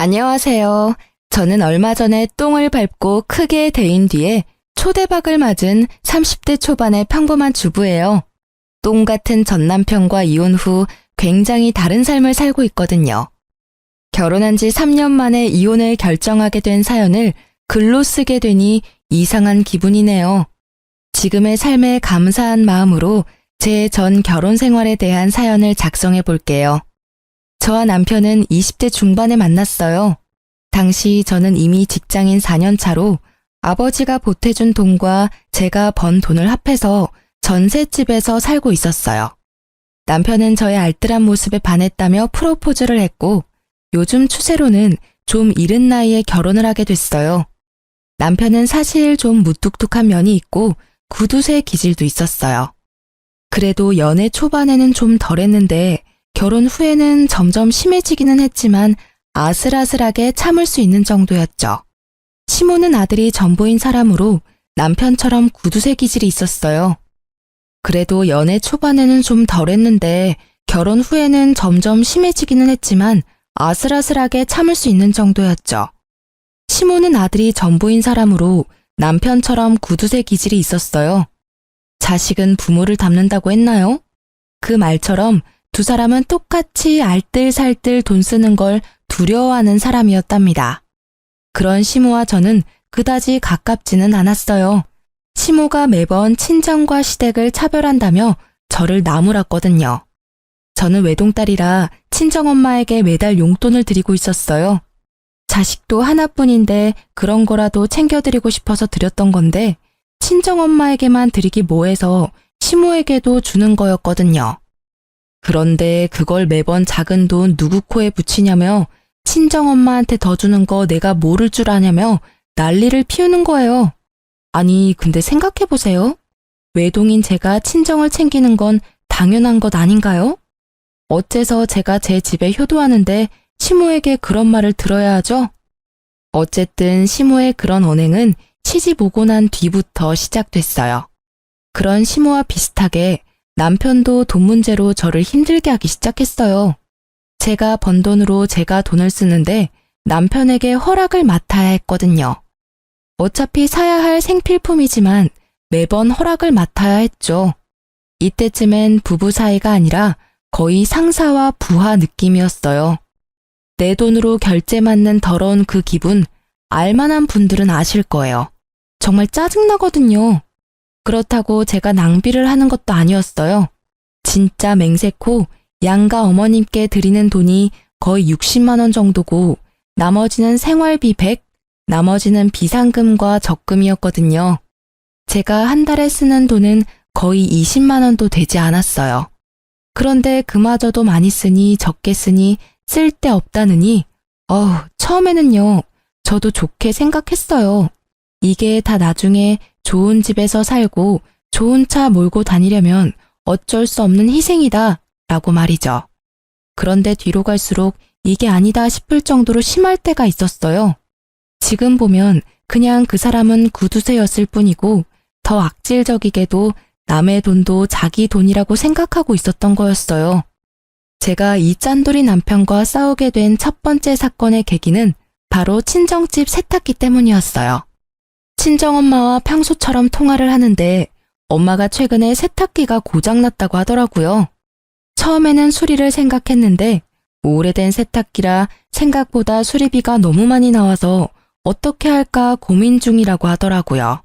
안녕하세요. 저는 얼마 전에 똥을 밟고 크게 데인 뒤에 초대박을 맞은 30대 초반의 평범한 주부예요. 똥 같은 전 남편과 이혼 후 굉장히 다른 삶을 살고 있거든요. 결혼한 지 3년 만에 이혼을 결정하게 된 사연을 글로 쓰게 되니 이상한 기분이네요. 지금의 삶에 감사한 마음으로 제 전 결혼 생활에 대한 사연을 작성해 볼게요. 저와 남편은 20대 중반에 만났어요. 당시 저는 이미 직장인 4년 차로 아버지가 보태준 돈과 제가 번 돈을 합해서 전셋집에서 살고 있었어요. 남편은 저의 알뜰한 모습에 반했다며 프로포즈를 했고 요즘 추세로는 좀 이른 나이에 결혼을 하게 됐어요. 남편은 사실 좀 무뚝뚝한 면이 있고 구두쇠 기질도 있었어요. 그래도 연애 초반에는 좀 덜했는데 결혼 후에는 점점 심해지기는 했지만 아슬아슬하게 참을 수 있는 정도였죠. 시모는 아들이 전부인 사람으로 남편처럼 구두쇠 기질이 있었어요. 그래도 연애 초반에는 좀 덜했는데 결혼 후에는 점점 심해지기는 했지만 아슬아슬하게 참을 수 있는 정도였죠. 시모는 아들이 전부인 사람으로 남편처럼 구두쇠 기질이 있었어요. 자식은 부모를 닮는다고 했나요? 그 말처럼 두 사람은 똑같이 알뜰살뜰 돈 쓰는 걸 두려워하는 사람이었답니다. 그런 시모와 저는 그다지 가깝지는 않았어요. 시모가 매번 친정과 시댁을 차별한다며 저를 나무랐거든요. 저는 외동딸이라 친정엄마에게 매달 용돈을 드리고 있었어요. 자식도 하나뿐인데 그런 거라도 챙겨드리고 싶어서 드렸던 건데 친정엄마에게만 드리기 뭐해서 시모에게도 주는 거였거든요. 그런데 그걸 매번 작은 돈 누구 코에 붙이냐며 친정엄마한테 더 주는 거 내가 모를 줄 아냐며 난리를 피우는 거예요. 아니, 근데 생각해보세요. 외동인 제가 친정을 챙기는 건 당연한 것 아닌가요? 어째서 제가 제 집에 효도하는데 시모에게 그런 말을 들어야 하죠? 어쨌든 시모의 그런 언행은 시집 오고 난 뒤부터 시작됐어요. 그런 시모와 비슷하게 남편도 돈 문제로 저를 힘들게 하기 시작했어요. 제가 번 돈으로 제가 돈을 쓰는데 남편에게 허락을 맡아야 했거든요. 어차피 사야 할 생필품이지만 매번 허락을 맡아야 했죠. 이때쯤엔 부부 사이가 아니라 거의 상사와 부하 느낌이었어요. 내 돈으로 결제 맞는 더러운 그 기분 알만한 분들은 아실 거예요. 정말 짜증나거든요. 그렇다고 제가 낭비를 하는 것도 아니었어요. 진짜 맹세코 양가 어머님께 드리는 돈이 거의 60만 원 정도고 나머지는 생활비 100, 나머지는 비상금과 적금이었거든요. 제가 한 달에 쓰는 돈은 거의 20만 원도 되지 않았어요. 그런데 그마저도 많이 쓰니 적게 쓰니 쓸데없다느니 처음에는요. 저도 좋게 생각했어요. 이게 다 나중에 좋은 집에서 살고 좋은 차 몰고 다니려면 어쩔 수 없는 희생이다 라고 말이죠. 그런데 뒤로 갈수록 이게 아니다 싶을 정도로 심할 때가 있었어요. 지금 보면 그냥 그 사람은 구두쇠였을 뿐이고 더 악질적이게도 남의 돈도 자기 돈이라고 생각하고 있었던 거였어요. 제가 이 짠돌이 남편과 싸우게 된 첫 번째 사건의 계기는 바로 친정집 세탁기 때문이었어요. 친정엄마와 평소처럼 통화를 하는데 엄마가 최근에 세탁기가 고장났다고 하더라고요. 처음에는 수리를 생각했는데 오래된 세탁기라 생각보다 수리비가 너무 많이 나와서 어떻게 할까 고민 중이라고 하더라고요.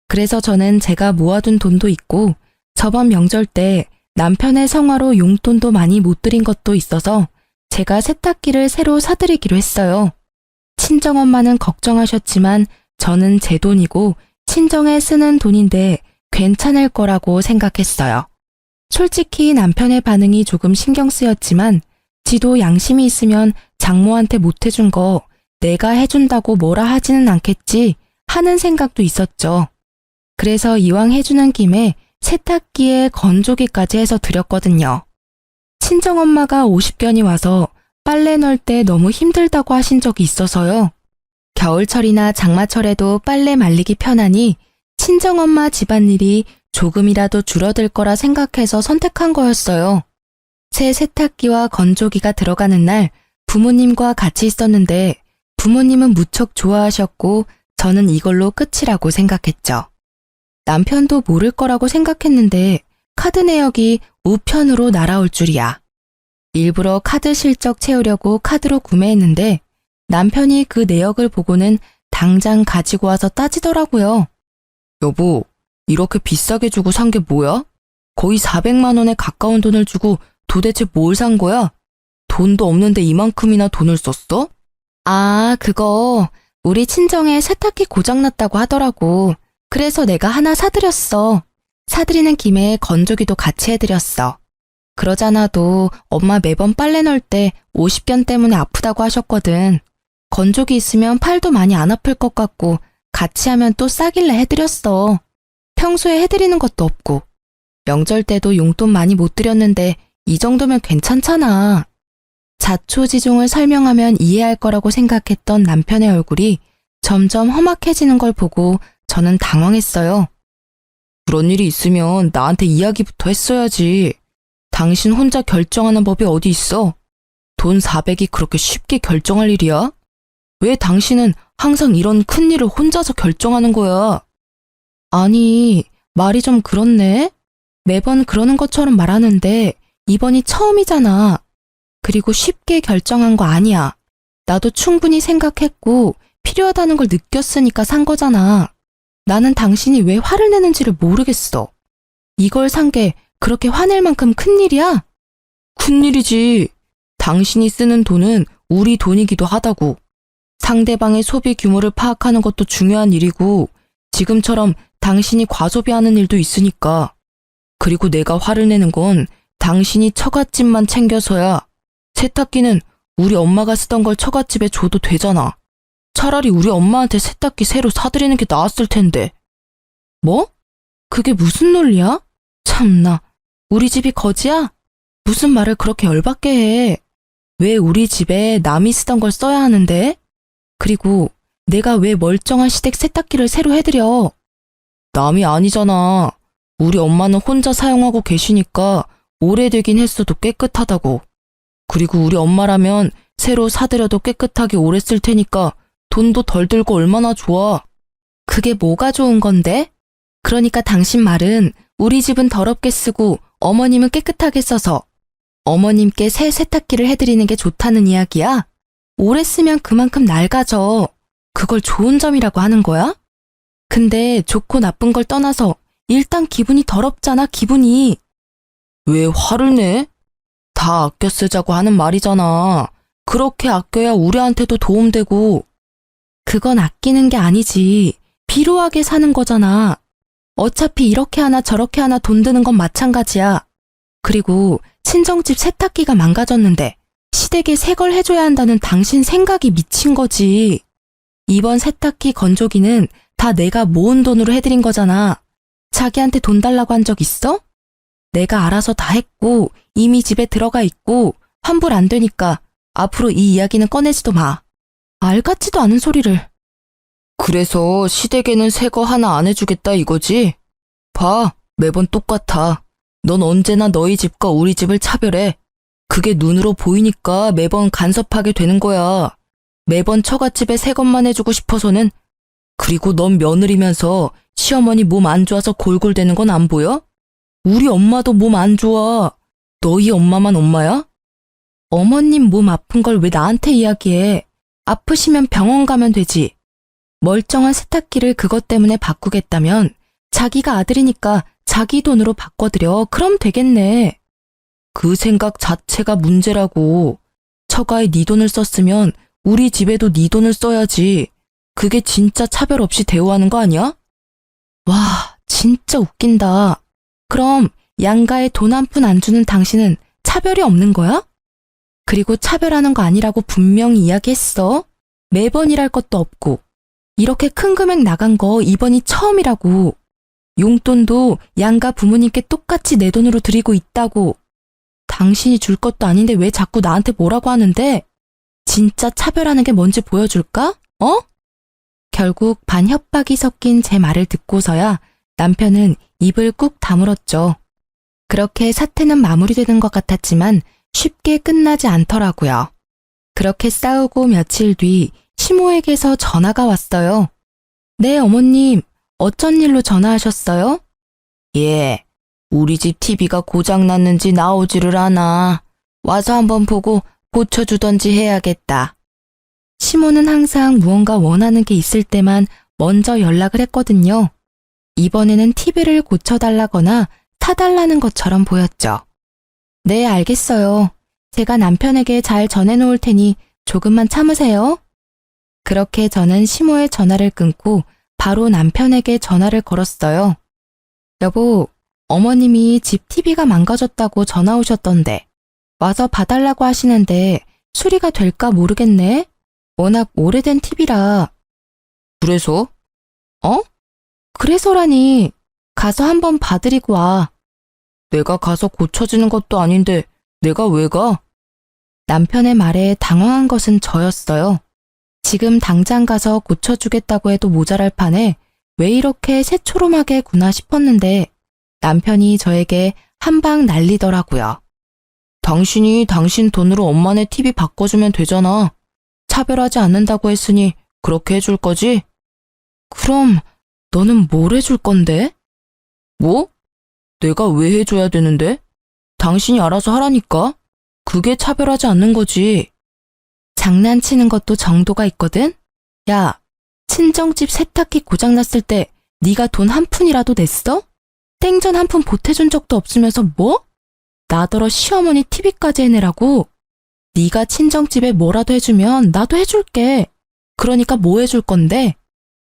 그래서 저는 제가 모아둔 돈도 있고 저번 명절 때 남편의 성화로 용돈도 많이 못 드린 것도 있어서 제가 세탁기를 새로 사드리기로 했어요. 친정엄마는 걱정하셨지만 저는 제 돈이고 친정에 쓰는 돈인데 괜찮을 거라고 생각했어요. 솔직히 남편의 반응이 조금 신경 쓰였지만 지도 양심이 있으면 장모한테 못 해준 거 내가 해준다고 뭐라 하지는 않겠지 하는 생각도 있었죠. 그래서 이왕 해주는 김에 세탁기에 건조기까지 해서 드렸거든요. 친정엄마가 50견이 와서 빨래 넣을 때 너무 힘들다고 하신 적이 있어서요. 겨울철이나 장마철에도 빨래 말리기 편하니 친정엄마 집안일이 조금이라도 줄어들 거라 생각해서 선택한 거였어요. 새 세탁기와 건조기가 들어가는 날 부모님과 같이 있었는데 부모님은 무척 좋아하셨고 저는 이걸로 끝이라고 생각했죠. 남편도 모를 거라고 생각했는데 카드 내역이 우편으로 날아올 줄이야. 일부러 카드 실적 채우려고 카드로 구매했는데 남편이 그 내역을 보고는 당장 가지고 와서 따지더라고요. 여보, 이렇게 비싸게 주고 산 게 뭐야? 거의 400만 원에 가까운 돈을 주고 도대체 뭘 산 거야? 돈도 없는데 이만큼이나 돈을 썼어? 아, 그거 우리 친정에 세탁기 고장났다고 하더라고. 그래서 내가 하나 사드렸어. 사드리는 김에 건조기도 같이 해드렸어. 그러잖아도 엄마 매번 빨래 넣을 때 50견 때문에 아프다고 하셨거든. 건조기 있으면 팔도 많이 안 아플 것 같고 같이 하면 또 싸길래 해드렸어. 평소에 해드리는 것도 없고. 명절 때도 용돈 많이 못 드렸는데 이 정도면 괜찮잖아. 자초지종을 설명하면 이해할 거라고 생각했던 남편의 얼굴이 점점 험악해지는 걸 보고 저는 당황했어요. 그런 일이 있으면 나한테 이야기부터 했어야지. 당신 혼자 결정하는 법이 어디 있어? 돈 400이 그렇게 쉽게 결정할 일이야? 왜 당신은 항상 이런 큰일을 혼자서 결정하는 거야? 아니, 말이 좀 그렇네? 매번 그러는 것처럼 말하는데 이번이 처음이잖아. 그리고 쉽게 결정한 거 아니야. 나도 충분히 생각했고 필요하다는 걸 느꼈으니까 산 거잖아. 나는 당신이 왜 화를 내는지를 모르겠어. 이걸 산 게 그렇게 화낼 만큼 큰일이야? 큰일이지. 당신이 쓰는 돈은 우리 돈이기도 하다고. 상대방의 소비 규모를 파악하는 것도 중요한 일이고 지금처럼 당신이 과소비하는 일도 있으니까. 그리고 내가 화를 내는 건 당신이 처갓집만 챙겨서야. 세탁기는 우리 엄마가 쓰던 걸 처갓집에 줘도 되잖아. 차라리 우리 엄마한테 세탁기 새로 사드리는 게 나았을 텐데. 뭐? 그게 무슨 논리야? 참나, 우리 집이 거지야? 무슨 말을 그렇게 열받게 해. 왜 우리 집에 남이 쓰던 걸 써야 하는데? 그리고 내가 왜 멀쩡한 시댁 세탁기를 새로 해드려? 남이 아니잖아. 우리 엄마는 혼자 사용하고 계시니까 오래되긴 했어도 깨끗하다고. 그리고 우리 엄마라면 새로 사드려도 깨끗하게 오래 쓸 테니까 돈도 덜 들고 얼마나 좋아. 그게 뭐가 좋은 건데? 그러니까 당신 말은 우리 집은 더럽게 쓰고 어머님은 깨끗하게 써서 어머님께 새 세탁기를 해드리는 게 좋다는 이야기야? 오래 쓰면 그만큼 낡아져. 그걸 좋은 점이라고 하는 거야? 근데 좋고 나쁜 걸 떠나서 일단 기분이 더럽잖아, 기분이. 왜 화를 내? 다 아껴 쓰자고 하는 말이잖아. 그렇게 아껴야 우리한테도 도움되고. 그건 아끼는 게 아니지. 비루하게 사는 거잖아. 어차피 이렇게 하나 저렇게 하나 돈 드는 건 마찬가지야. 그리고 친정집 세탁기가 망가졌는데 시댁에 새 걸 해줘야 한다는 당신 생각이 미친 거지. 이번 세탁기 건조기는 다 내가 모은 돈으로 해드린 거잖아. 자기한테 돈 달라고 한 적 있어? 내가 알아서 다 했고 이미 집에 들어가 있고 환불 안 되니까 앞으로 이 이야기는 꺼내지도 마. 알 같지도 않은 소리를. 그래서 시댁에는 새 거 하나 안 해주겠다 이거지? 봐, 매번 똑같아. 넌 언제나 너희 집과 우리 집을 차별해. 그게 눈으로 보이니까 매번 간섭하게 되는 거야. 매번 처갓집에 새 것만 해주고 싶어서는. 그리고 넌 며느리면서 시어머니 몸 안 좋아서 골골대는 건 안 보여? 우리 엄마도 몸 안 좋아. 너희 엄마만 엄마야? 어머님 몸 아픈 걸 왜 나한테 이야기해? 아프시면 병원 가면 되지. 멀쩡한 세탁기를 그것 때문에 바꾸겠다면 자기가 아들이니까 자기 돈으로 바꿔드려. 그럼 되겠네. 그 생각 자체가 문제라고. 처가에 네 돈을 썼으면 우리 집에도 네 돈을 써야지. 그게 진짜 차별 없이 대우하는 거 아니야? 와, 진짜 웃긴다. 그럼 양가에 돈 한 푼 안 주는 당신은 차별이 없는 거야? 그리고 차별하는 거 아니라고 분명히 이야기했어. 매번 일할 것도 없고. 이렇게 큰 금액 나간 거 이번이 처음이라고. 용돈도 양가 부모님께 똑같이 내 돈으로 드리고 있다고. 당신이 줄 것도 아닌데 왜 자꾸 나한테 뭐라고 하는데? 진짜 차별하는 게 뭔지 보여줄까? 어? 결국 반 협박이 섞인 제 말을 듣고서야 남편은 입을 꾹 다물었죠. 그렇게 사태는 마무리되는 것 같았지만 쉽게 끝나지 않더라고요. 그렇게 싸우고 며칠 뒤 시모에게서 전화가 왔어요. 네, 어머님. 어쩐 일로 전화하셨어요? 예, 우리 집 TV가 고장났는지 나오지를 않아. 와서 한번 보고 고쳐주던지 해야겠다. 시모는 항상 무언가 원하는 게 있을 때만 먼저 연락을 했거든요. 이번에는 TV를 고쳐달라거나 사달라는 것처럼 보였죠. 네, 알겠어요. 제가 남편에게 잘 전해놓을 테니 조금만 참으세요. 그렇게 저는 시모의 전화를 끊고 바로 남편에게 전화를 걸었어요. 여보, 어머님이 집 TV가 망가졌다고 전화 오셨던데 와서 봐달라고 하시는데 수리가 될까 모르겠네. 워낙 오래된 TV라. 그래서? 그래서라니. 가서 한번 봐드리고 와. 내가 가서 고쳐지는 것도 아닌데 내가 왜 가? 남편의 말에 당황한 것은 저였어요. 지금 당장 가서 고쳐주겠다고 해도 모자랄 판에 왜 이렇게 새초롬하게 구나 싶었는데 남편이 저에게 한방 날리더라고요. 당신이 당신 돈으로 엄마네 TV 바꿔주면 되잖아. 차별하지 않는다고 했으니 그렇게 해줄 거지? 그럼 너는 뭘 해줄 건데? 뭐? 내가 왜 해줘야 되는데? 당신이 알아서 하라니까. 그게 차별하지 않는 거지. 장난치는 것도 정도가 있거든? 야, 친정집 세탁기 고장났을 때 네가 돈 한 푼이라도 냈어? 땡전 한 푼 보태준 적도 없으면서 뭐? 나더러 시어머니 TV까지 해내라고? 네가 친정집에 뭐라도 해주면 나도 해줄게. 그러니까 뭐 해줄 건데?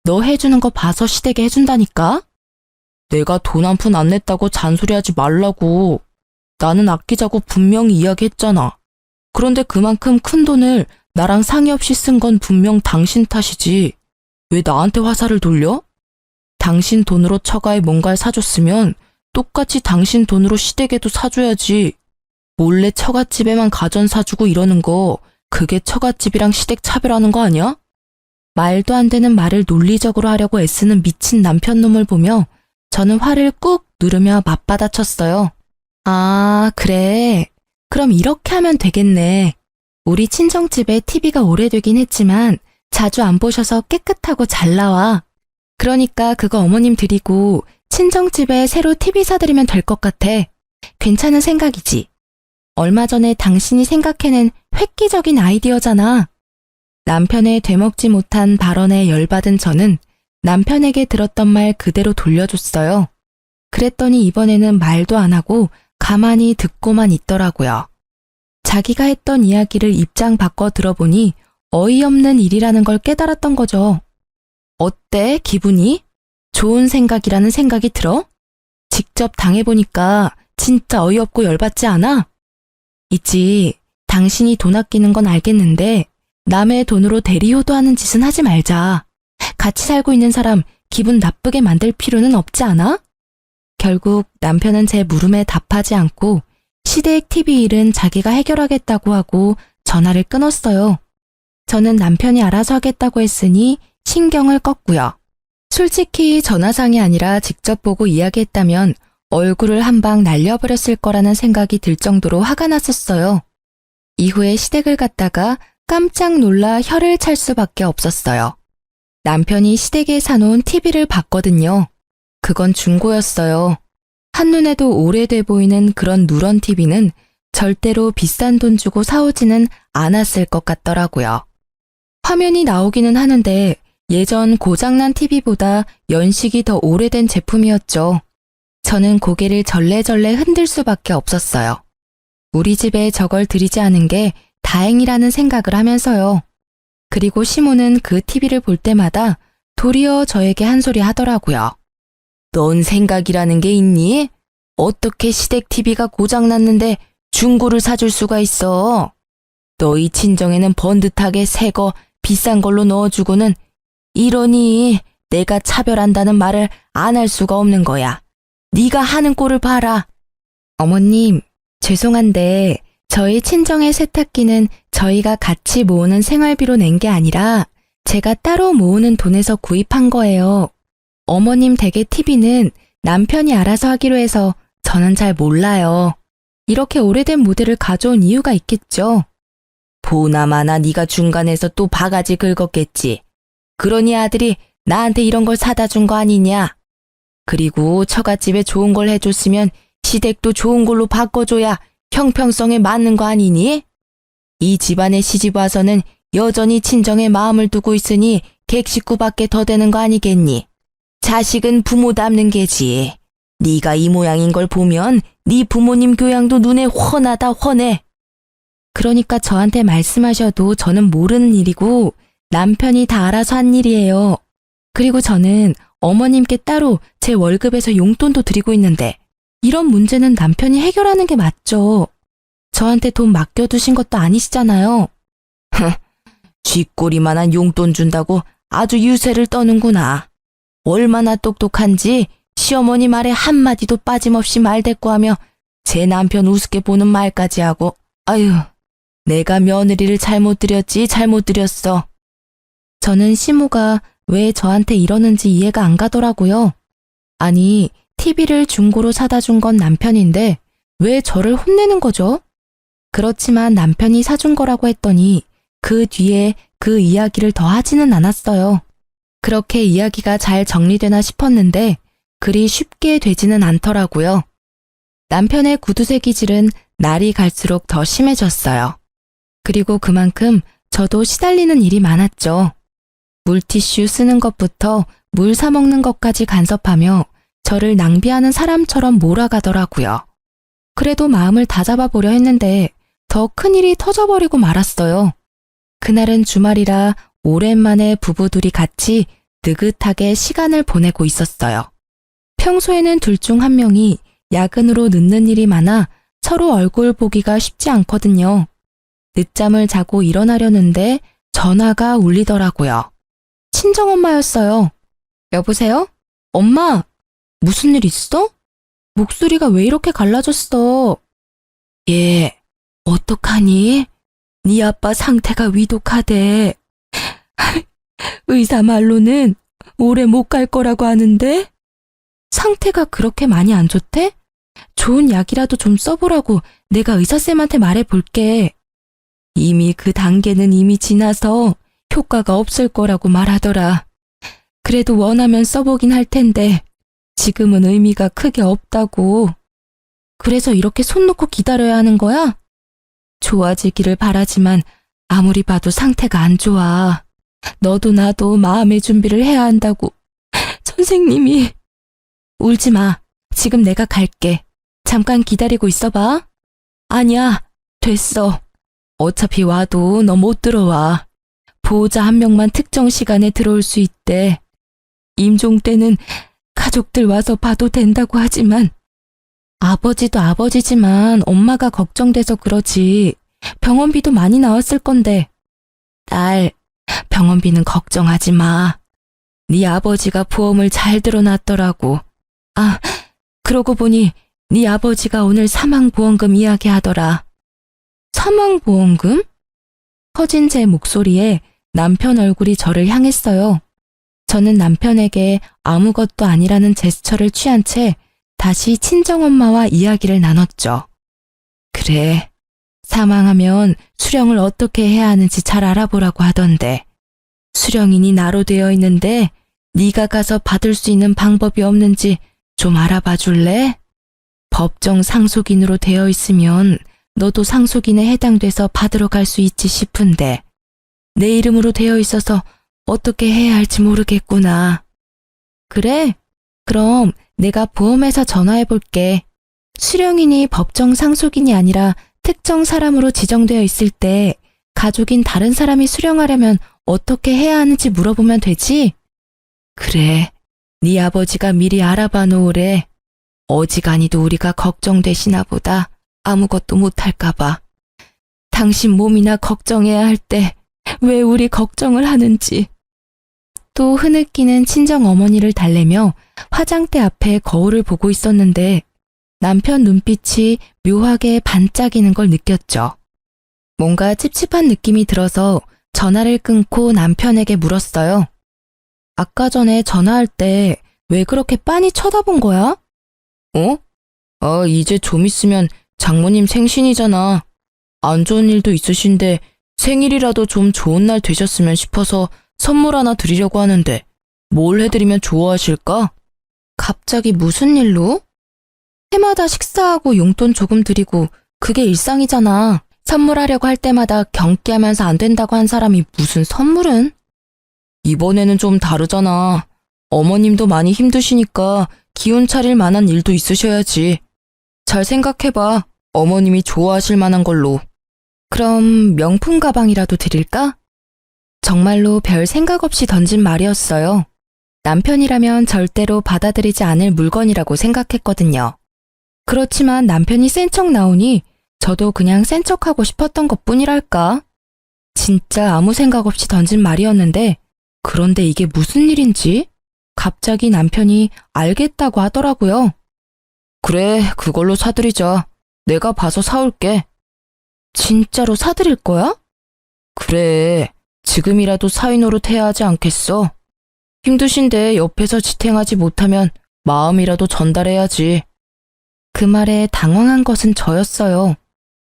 너 해주는 거 봐서 시댁에 해준다니까? 내가 돈 한 푼 안 냈다고 잔소리하지 말라고. 나는 아끼자고 분명히 이야기했잖아. 그런데 그만큼 큰 돈을 나랑 상의 없이 쓴 건 분명 당신 탓이지. 왜 나한테 화살을 돌려? 당신 돈으로 처가에 뭔가를 사줬으면 똑같이 당신 돈으로 시댁에도 사줘야지. 몰래 처갓집에만 가전 사주고 이러는 거 그게 처갓집이랑 시댁 차별하는 거 아니야? 말도 안 되는 말을 논리적으로 하려고 애쓰는 미친 남편 놈을 보며 저는 화를 꾹 누르며 맞받아쳤어요. 아, 그래. 그럼 이렇게 하면 되겠네. 우리 친정집에 TV가 오래되긴 했지만 자주 안 보셔서 깨끗하고 잘 나와. 그러니까 그거 어머님 드리고 친정집에 새로 TV 사드리면 될 것 같아. 괜찮은 생각이지. 얼마 전에 당신이 생각해낸 획기적인 아이디어잖아. 남편의 되먹지 못한 발언에 열받은 저는 남편에게 들었던 말 그대로 돌려줬어요. 그랬더니 이번에는 말도 안 하고 가만히 듣고만 있더라고요. 자기가 했던 이야기를 입장 바꿔 들어보니 어이없는 일이라는 걸 깨달았던 거죠. 어때, 기분이? 좋은 생각이라는 생각이 들어? 직접 당해보니까 진짜 어이없고 열받지 않아? 있지, 당신이 돈 아끼는 건 알겠는데 남의 돈으로 대리효도하는 짓은 하지 말자. 같이 살고 있는 사람 기분 나쁘게 만들 필요는 없지 않아? 결국 남편은 제 물음에 답하지 않고 시댁 TV 일은 자기가 해결하겠다고 하고 전화를 끊었어요. 저는 남편이 알아서 하겠다고 했으니 신경을 껐고요. 솔직히 전화상이 아니라 직접 보고 이야기했다면 얼굴을 한 방 날려버렸을 거라는 생각이 들 정도로 화가 났었어요. 이후에 시댁을 갔다가 깜짝 놀라 혀를 찰 수밖에 없었어요. 남편이 시댁에 사놓은 TV를 봤거든요. 그건 중고였어요. 한눈에도 오래돼 보이는 그런 누런 TV는 절대로 비싼 돈 주고 사오지는 않았을 것 같더라고요. 화면이 나오기는 하는데 예전 고장난 TV보다 연식이 더 오래된 제품이었죠. 저는 고개를 절레절레 흔들 수밖에 없었어요. 우리 집에 저걸 들이지 않은 게 다행이라는 생각을 하면서요. 그리고 시모는 그 TV를 볼 때마다 도리어 저에게 한 소리 하더라고요. 넌 생각이라는 게 있니? 어떻게 시댁 TV가 고장났는데 중고를 사줄 수가 있어? 너희 친정에는 번듯하게 새 거 비싼 걸로 넣어주고는 이러니 내가 차별한다는 말을 안 할 수가 없는 거야. 네가 하는 꼴을 봐라. 어머님, 죄송한데 저희 친정의 세탁기는 저희가 같이 모으는 생활비로 낸 게 아니라 제가 따로 모으는 돈에서 구입한 거예요. 어머님 댁의 TV는 남편이 알아서 하기로 해서 저는 잘 몰라요. 이렇게 오래된 모델을 가져온 이유가 있겠죠. 보나마나 네가 중간에서 또 바가지 긁었겠지. 그러니 아들이 나한테 이런 걸 사다 준 거 아니냐. 그리고 처갓집에 좋은 걸 해줬으면 시댁도 좋은 걸로 바꿔줘야 형평성에 맞는 거 아니니? 이 집안에 시집 와서는 여전히 친정에 마음을 두고 있으니 객식구밖에 더 되는 거 아니겠니? 자식은 부모 닮는 게지. 네가 이 모양인 걸 보면 네 부모님 교양도 눈에 훤하다 훤해. 그러니까 저한테 말씀하셔도 저는 모르는 일이고 남편이 다 알아서 한 일이에요. 그리고 저는 어머님께 따로 제 월급에서 용돈도 드리고 있는데 이런 문제는 남편이 해결하는 게 맞죠. 저한테 돈 맡겨두신 것도 아니시잖아요. 쥐꼬리만한 용돈 준다고 아주 유세를 떠는구나. 얼마나 똑똑한지 시어머니 말에 한마디도 빠짐없이 말대꾸하며 제 남편 우습게 보는 말까지 하고 아유, 내가 며느리를 잘못 들였어. 저는 시모가 왜 저한테 이러는지 이해가 안 가더라고요. 아니, TV를 중고로 사다 준 건 남편인데 왜 저를 혼내는 거죠? 그렇지만 남편이 사준 거라고 했더니 그 뒤에 그 이야기를 더 하지는 않았어요. 그렇게 이야기가 잘 정리되나 싶었는데 그리 쉽게 되지는 않더라고요. 남편의 구두쇠 기질은 날이 갈수록 더 심해졌어요. 그리고 그만큼 저도 시달리는 일이 많았죠. 물티슈 쓰는 것부터 물 사 먹는 것까지 간섭하며 저를 낭비하는 사람처럼 몰아가더라고요. 그래도 마음을 다잡아보려 했는데 더 큰일이 터져버리고 말았어요. 그날은 주말이라 오랜만에 부부둘이 같이 느긋하게 시간을 보내고 있었어요. 평소에는 둘 중 한 명이 야근으로 늦는 일이 많아 서로 얼굴 보기가 쉽지 않거든요. 늦잠을 자고 일어나려는데 전화가 울리더라고요. 친정엄마였어요. 여보세요? 엄마, 무슨 일 있어? 목소리가 왜 이렇게 갈라졌어? 얘, 어떡하니? 네 아빠 상태가 위독하대. 의사 말로는 오래 못 갈 거라고 하는데? 상태가 그렇게 많이 안 좋대? 좋은 약이라도 좀 써보라고 내가 의사쌤한테 말해볼게. 이미 그 단계는 이미 지나서 효과가 없을 거라고 말하더라. 그래도 원하면 써보긴 할 텐데 지금은 의미가 크게 없다고. 그래서 이렇게 손 놓고 기다려야 하는 거야? 좋아지기를 바라지만 아무리 봐도 상태가 안 좋아. 너도 나도 마음의 준비를 해야 한다고 선생님이. 울지 마. 지금 내가 갈게. 잠깐 기다리고 있어봐. 아니야, 됐어. 어차피 와도 너 못 들어와. 보호자 한 명만 특정 시간에 들어올 수 있대. 임종 때는 가족들 와서 봐도 된다고 하지만 아버지도 아버지지만 엄마가 걱정돼서 그러지. 병원비도 많이 나왔을 건데. 딸, 병원비는 걱정하지 마. 네 아버지가 보험을 잘 들어놨더라고. 아, 그러고 보니 네 아버지가 오늘 사망보험금 이야기하더라. 사망보험금? 커진 제 목소리에 남편 얼굴이 저를 향했어요. 저는 남편에게 아무것도 아니라는 제스처를 취한 채 다시 친정엄마와 이야기를 나눴죠. 그래, 사망하면 수령을 어떻게 해야 하는지 잘 알아보라고 하던데. 수령인이 나로 되어 있는데 네가 가서 받을 수 있는 방법이 없는지 좀 알아봐 줄래? 법정 상속인으로 되어 있으면 너도 상속인에 해당돼서 받으러 갈 수 있지 싶은데 내 이름으로 되어 있어서 어떻게 해야 할지 모르겠구나. 그래? 그럼 내가 보험회사 전화해 볼게. 수령인이 법정 상속인이 아니라 특정 사람으로 지정되어 있을 때 가족인 다른 사람이 수령하려면 어떻게 해야 하는지 물어보면 되지? 그래, 네 아버지가 미리 알아봐 놓으래. 어지간히도 우리가 걱정되시나 보다. 아무것도 못할까 봐. 당신 몸이나 걱정해야 할 때 왜 우리 걱정을 하는지. 또 흐느끼는 친정어머니를 달래며 화장대 앞에 거울을 보고 있었는데 남편 눈빛이 묘하게 반짝이는 걸 느꼈죠. 뭔가 찝찝한 느낌이 들어서 전화를 끊고 남편에게 물었어요. 아까 전에 전화할 때 왜 그렇게 빤히 쳐다본 거야? 이제 좀 있으면 장모님 생신이잖아. 안 좋은 일도 있으신데 생일이라도 좀 좋은 날 되셨으면 싶어서 선물 하나 드리려고 하는데 뭘 해드리면 좋아하실까? 갑자기 무슨 일로? 해마다 식사하고 용돈 조금 드리고 그게 일상이잖아. 선물하려고 할 때마다 경기하면서 안 된다고 한 사람이 무슨 선물은? 이번에는 좀 다르잖아. 어머님도 많이 힘드시니까 기운 차릴 만한 일도 있으셔야지. 잘 생각해봐. 어머님이 좋아하실 만한 걸로. 그럼 명품 가방이라도 드릴까? 정말로 별 생각 없이 던진 말이었어요. 남편이라면 절대로 받아들이지 않을 물건이라고 생각했거든요. 그렇지만 남편이 센 척 나오니 저도 그냥 센 척하고 싶었던 것뿐이랄까. 진짜 아무 생각 없이 던진 말이었는데 그런데 이게 무슨 일인지 갑자기 남편이 알겠다고 하더라고요. 그래, 그걸로 사드리자. 내가 봐서 사올게. 진짜로 사드릴 거야? 그래, 지금이라도 사위 노릇 해야 하지 않겠어? 힘드신데 옆에서 지탱하지 못하면 마음이라도 전달해야지. 그 말에 당황한 것은 저였어요.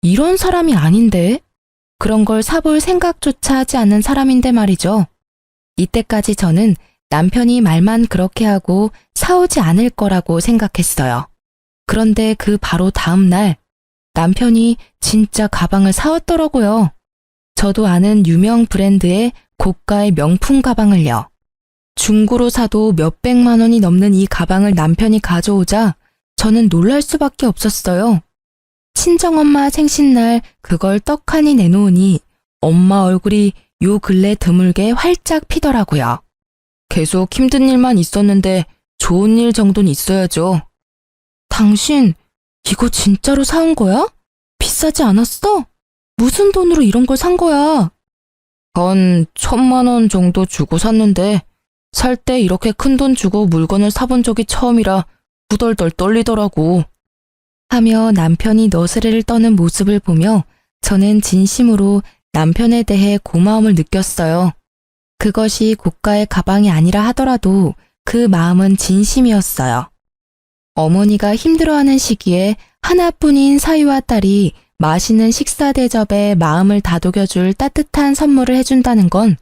이런 사람이 아닌데? 그런 걸 사볼 생각조차 하지 않는 사람인데 말이죠. 이때까지 저는 남편이 말만 그렇게 하고 사오지 않을 거라고 생각했어요. 그런데 그 바로 다음 날 남편이 진짜 가방을 사왔더라고요. 저도 아는 유명 브랜드의 고가의 명품 가방을요. 중고로 사도 몇백만 원이 넘는 이 가방을 남편이 가져오자 저는 놀랄 수밖에 없었어요. 친정엄마 생신날 그걸 떡하니 내놓으니 엄마 얼굴이 요 근래 드물게 활짝 피더라고요. 계속 힘든 일만 있었는데 좋은 일 정도는 있어야죠. 당신 이거 진짜로 사온 거야? 비싸지 않았어? 무슨 돈으로 이런 걸 산 거야? 한 1,000만 원 정도 주고 샀는데 살 때 이렇게 큰 돈 주고 물건을 사본 적이 처음이라 후덜덜 떨리더라고. 하며 남편이 너스레를 떠는 모습을 보며 저는 진심으로 남편에 대해 고마움을 느꼈어요. 그것이 고가의 가방이 아니라 하더라도 그 마음은 진심이었어요. 어머니가 힘들어하는 시기에 하나뿐인 사위와 딸이 맛있는 식사 대접에 마음을 다독여줄 따뜻한 선물을 해준다는 건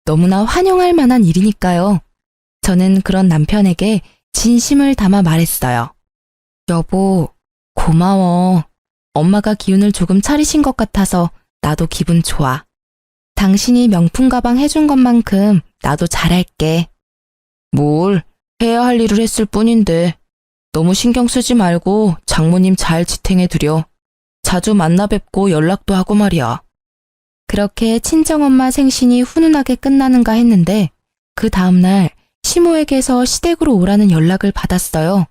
너무나 환영할 만한 일이니까요. 저는 그런 남편에게 진심을 담아 말했어요. 여보, 고마워. 엄마가 기운을 조금 차리신 것 같아서 나도 기분 좋아. 당신이 명품 가방 해준 것만큼 나도 잘할게. 뭘, 해야 할 일을 했을 뿐인데 너무 신경 쓰지 말고 장모님 잘 지탱해드려. 자주 만나 뵙고 연락도 하고 말이야. 그렇게 친정엄마 생신이 훈훈하게 끝나는가 했는데 그 다음날 시모에게서 시댁으로 오라는 연락을 받았어요.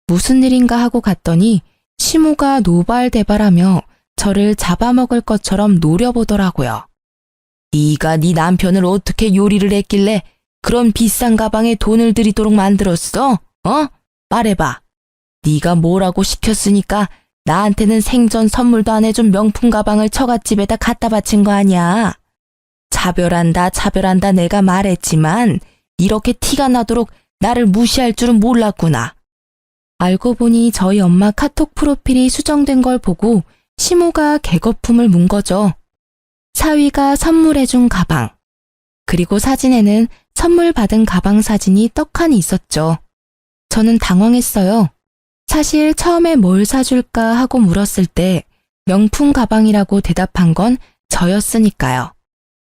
무슨 일인가 하고 갔더니 시모가 노발대발하며 저를 잡아먹을 것처럼 노려보더라고요. 네가 네 남편을 어떻게 요리를 했길래 그런 비싼 가방에 돈을 들이도록 만들었어? 말해봐. 네가 뭐라고 시켰으니까 나한테는 생전 선물도 안 해준 명품 가방을 처갓집에다 갖다 바친 거 아니야. 차별한다 내가 말했지만 이렇게 티가 나도록 나를 무시할 줄은 몰랐구나. 알고 보니 저희 엄마 카톡 프로필이 수정된 걸 보고 시모가 개거품을 문 거죠. 사위가 선물해준 가방. 그리고 사진에는 선물 받은 가방 사진이 떡하니 있었죠. 저는 당황했어요. 사실 처음에 뭘 사줄까 하고 물었을 때 명품 가방이라고 대답한 건 저였으니까요.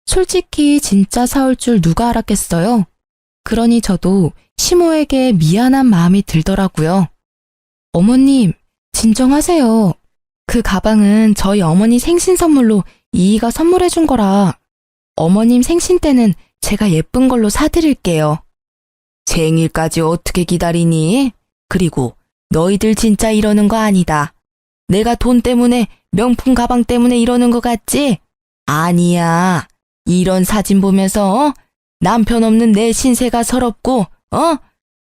솔직히 진짜 사올 줄 누가 알았겠어요? 그러니 저도 시모에게 미안한 마음이 들더라고요. 어머님, 진정하세요. 그 가방은 저희 어머니 생신 선물로 이이가 선물해준 거라. 어머님 생신 때는 제가 예쁜 걸로 사드릴게요. 생일까지 어떻게 기다리니? 그리고 너희들 진짜 이러는 거 아니다. 내가 돈 때문에 명품 가방 때문에 이러는 거 같지? 아니야. 이런 사진 보면서 남편 없는 내 신세가 서럽고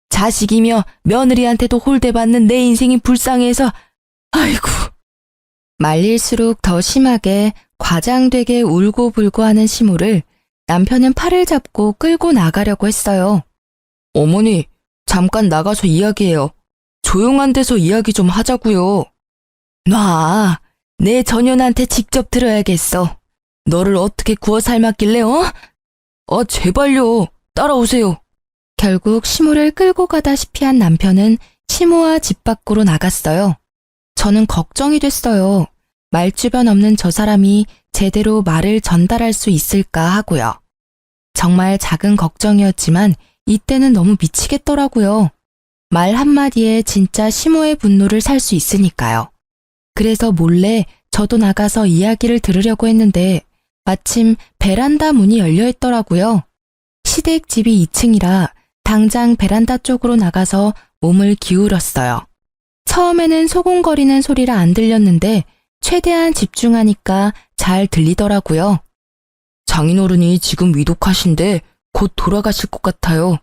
자식이며 며느리한테도 홀대받는 내 인생이 불쌍해서 아이고. 말릴수록 더 심하게 과장되게 울고불고 하는 시모를 남편은 팔을 잡고 끌고 나가려고 했어요. 어머니, 잠깐 나가서 이야기해요. 조용한 데서 이야기 좀 하자고요. 놔, 내 전연한테 직접 들어야겠어. 너를 어떻게 구워 삶았길래, 제발요. 따라오세요. 결국 시모를 끌고 가다시피 한 남편은 시모와 집 밖으로 나갔어요. 저는 걱정이 됐어요. 말주변 없는 저 사람이 제대로 말을 전달할 수 있을까 하고요. 정말 작은 걱정이었지만 이때는 너무 미치겠더라고요. 말 한마디에 진짜 시모의 분노를 살 수 있으니까요. 그래서 몰래 저도 나가서 이야기를 들으려고 했는데 마침 베란다 문이 열려 있더라고요. 시댁 집이 2층이라 당장 베란다 쪽으로 나가서 몸을 기울였어요. 처음에는 소곤거리는 소리라 안 들렸는데 최대한 집중하니까 잘 들리더라고요. 장인어른이 지금 위독하신데 곧 돌아가실 것 같아요.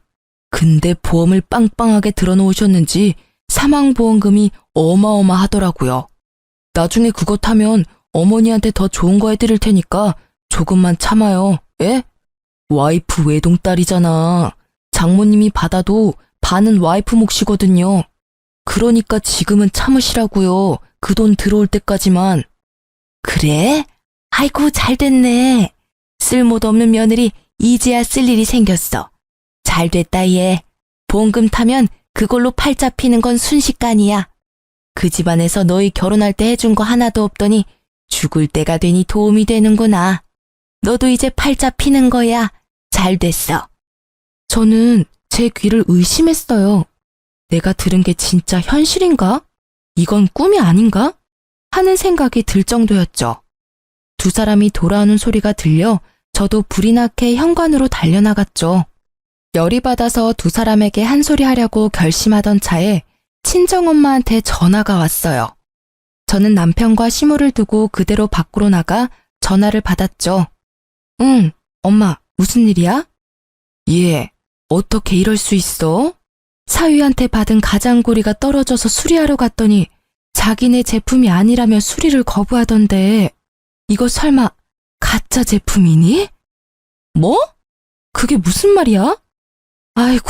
근데 보험을 빵빵하게 들어놓으셨는지 사망보험금이 어마어마하더라고요. 나중에 그거 타면 어머니한테 더 좋은 거 해드릴 테니까 조금만 참아요. 예? 와이프 외동딸이잖아. 장모님이 받아도 반은 와이프 몫이거든요. 그러니까 지금은 참으시라고요. 그 돈 들어올 때까지만. 그래? 아이고 잘 됐네. 쓸모도 없는 며느리 이제야 쓸 일이 생겼어. 잘 됐다 얘. 보험금 타면 그걸로 팔자 피는 건 순식간이야. 그 집안에서 너희 결혼할 때 해준 거 하나도 없더니 죽을 때가 되니 도움이 되는구나. 너도 이제 팔자 피는 거야. 잘 됐어. 저는 제 귀를 의심했어요. 내가 들은 게 진짜 현실인가? 이건 꿈이 아닌가? 하는 생각이 들 정도였죠. 두 사람이 돌아오는 소리가 들려 저도 불이 나게 현관으로 달려나갔죠. 열이 받아서 두 사람에게 한 소리 하려고 결심하던 차에 친정엄마한테 전화가 왔어요. 저는 남편과 시모를 두고 그대로 밖으로 나가 전화를 받았죠. 응, 엄마, 무슨 일이야? 예, 어떻게 이럴 수 있어? 사위한테 받은 가장고리가 떨어져서 수리하러 갔더니 자기네 제품이 아니라며 수리를 거부하던데 이거 설마 가짜 제품이니? 뭐? 그게 무슨 말이야? 아이고,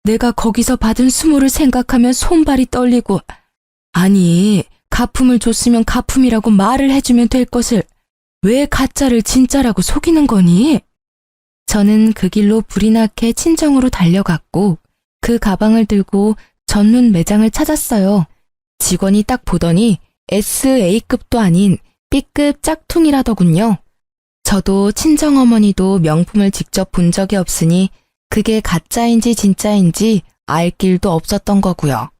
내가 거기서 받은 수모를 생각하면 손발이 떨리고 아니, 가품을 줬으면 가품이라고 말을 해주면 될 것을 왜 가짜를 진짜라고 속이는 거니? 저는 그 길로 불이 나게 친정으로 달려갔고 그 가방을 들고 전문 매장을 찾았어요. 직원이 딱 보더니 SA급도 아닌 B급 짝퉁이라더군요. 저도 친정어머니도 명품을 직접 본 적이 없으니 그게 가짜인지 진짜인지 알 길도 없었던 거고요.